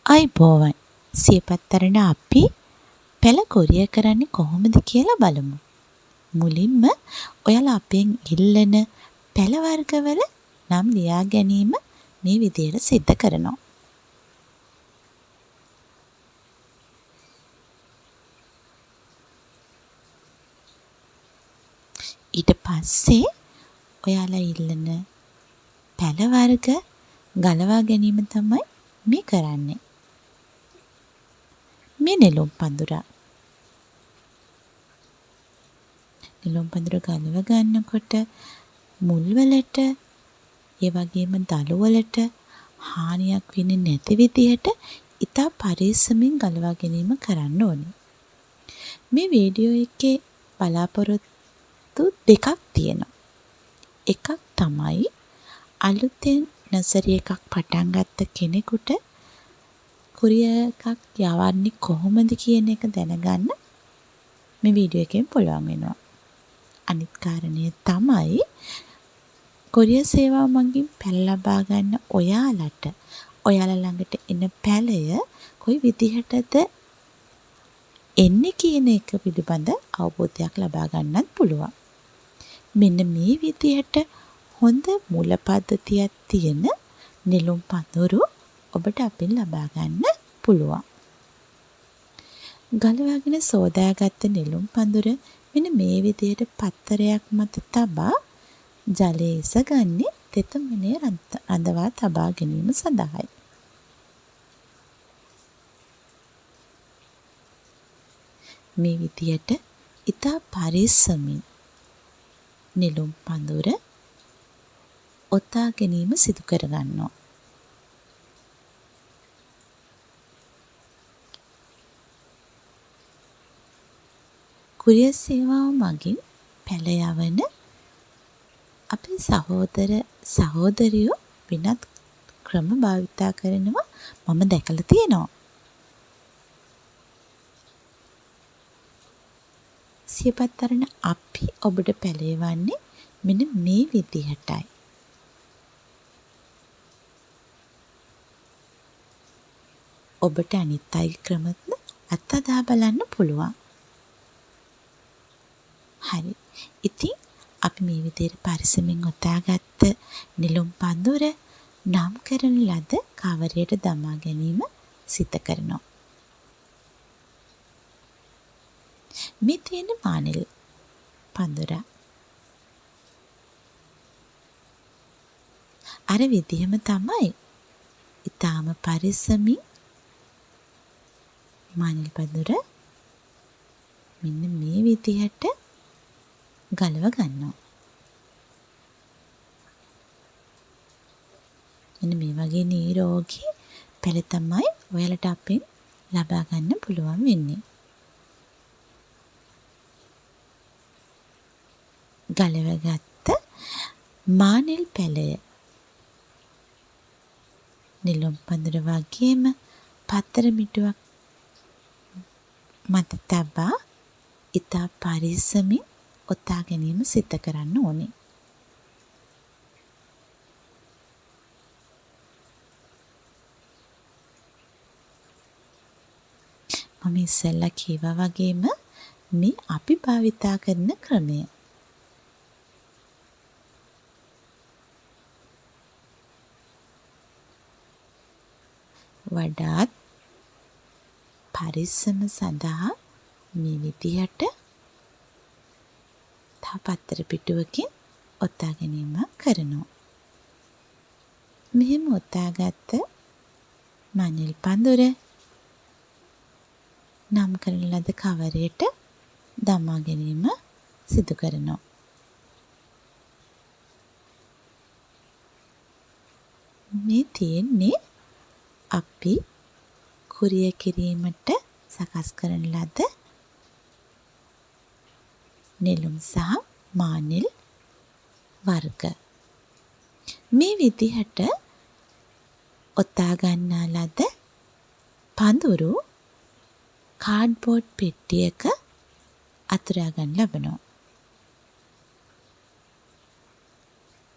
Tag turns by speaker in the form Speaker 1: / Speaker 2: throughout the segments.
Speaker 1: අයිබෝවන් සියපත්තරණ අපි පැල කොරිය කරන්නේ කොහොමද කියලා බලමු. මුලින්ම ඔයාලා අපෙන් ඉල්ලන පැල වර්ගවල නම් ලියා ගැනීම මේ විදිහට සිද්ධ කරනවා. ඊට පස්සේ ඔයාලා ඉල්ලන පැල වර්ග ගලවා ගැනීම තමයි මේ කරන්නේ. මේ නෙළුම් පඳුර ගලව ගන්නකොට මුල් වලට ඒ වගේම දළු වලට හානියක් වෙන්නේ නැති විදිහට ඉතා පරිස්සමින් ගලවා ගැනීම කරන්න ඕනේ. මේ වීඩියෝ එකේ බලාපොරොත්තු දෙකක් තියෙනවා. එකක් තමයි අලුතෙන් නර්සරි එකක් පටන් ගත්ත කෙනෙකුට කොරිය එකක් යවන්නේ කොහොමද කියන එක දැනගන්න මේ වීඩියෝ එකෙන් පුළුවන් වෙනවා. අනිත් කාරණය තමයි කොරිය සේවාව මගින් පැල ලබා ගන්න ඔයාලා ළඟට එන පැලය කොයි විදිහටද එන්නේ කියන එක පිළිබඳ අවබෝධයක් ලබා ගන්නත් පුළුවන්. මෙන්න මේ විදිහට හොඳ මුල පද්ධතියක් තියෙන නෙළුම් පඳුරු ඔබට අපෙන් ලබා ගන්න පුළුවන්. ගලවාගෙන සෝදාගත්ත නෙළුම් පඳුර මෙන්න මේ විදිහට පත්තරයක් මත තබා ජලයේ ඉසගන්නේ තෙතමනය රඳවා තබා ගැනීම සඳහායි. මේ විදිහට ඉතා පරිස්සමින් නෙළුම් පඳුර ඔතා ගැනීම සිදු කරගන්නවා. කොරිය සේවාව මගින් පැල යවන අපේ සහෝදර සහෝදරියෝ වෙනත් ක්‍රම භාවිතා කරනවා මම දැකලා තියෙනවා. සියපත්තරණ අපි ඔබට පැල යවන්නේ මෙන්න මේ විදිහටයි. ඔබට අනිත් අයගේ ක්‍රමත් අත්අදා බලන්න පුළුවන්. හරි. ඉතින් අපි මේ විදිහට පරිස්සමින් ඔතාගත්ත නෙළුම් පඳුර නම් කරන ලද කවරයට දමා ගැනීම සිදු කරනවා. මේ තියෙන මානෙල් පඳුර අර විදිහම තමයි. ඊටාම පරිස්සමින් මානෙල් පඳුර මෙන්න මේ විදිහට ගලව ගන්නවා. මෙන්න මේ වගේ නිරෝගී පැල තමයි ඔයාලට අපෙන් ලබා ගන්න පුළුවන් වෙන්නේ. ගලවගත්ත මානෙල් පැලය නෙළුම් පඳුර වගේම පත්තර මිටුවක් මත තබා ඉතා පරිස්සමින් ඔතා ගැනීම සිදු කරන්න ඕනේ. මම ඉස්සෙල්ලා කීවා වගේම මේ අපි භාවිතා කරන ක්‍රමය. වඩාත් පරිස්සම සඳහා මේ විදිහට පත්තර පිටුවකින් ඔතා ගැනීම කරනවා. මෙහෙම ඔතාගත්ත මානෙල් පඳුර නම් කරන ලද කවරයට දමා ගැනීම සිදු කරනවා. මේ තියෙන්නේ අපි කොරිය කිරීමට සකස් කරන ලද නෙළුම් සහ මානෙල් වර්ග. මේ විදිහට ඔතා ගන්නා ලද පඳුරු කාඩ්බෝඩ් පෙට්ටියක අතුරා ගන්න ලබනවා.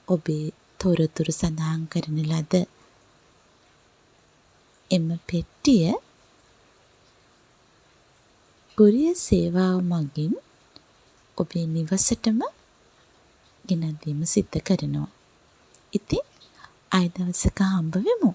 Speaker 1: ඔබේ තොරතුරු සඳහන් කරන ලද එම පෙට්ටිය කුරියර් සේවාව මගින් ඔබේ නිවසටම ගෙනත් දීම සිද්ධ කරනවා. ඉතින් ආයෙ දවසක හම්බ වෙමු.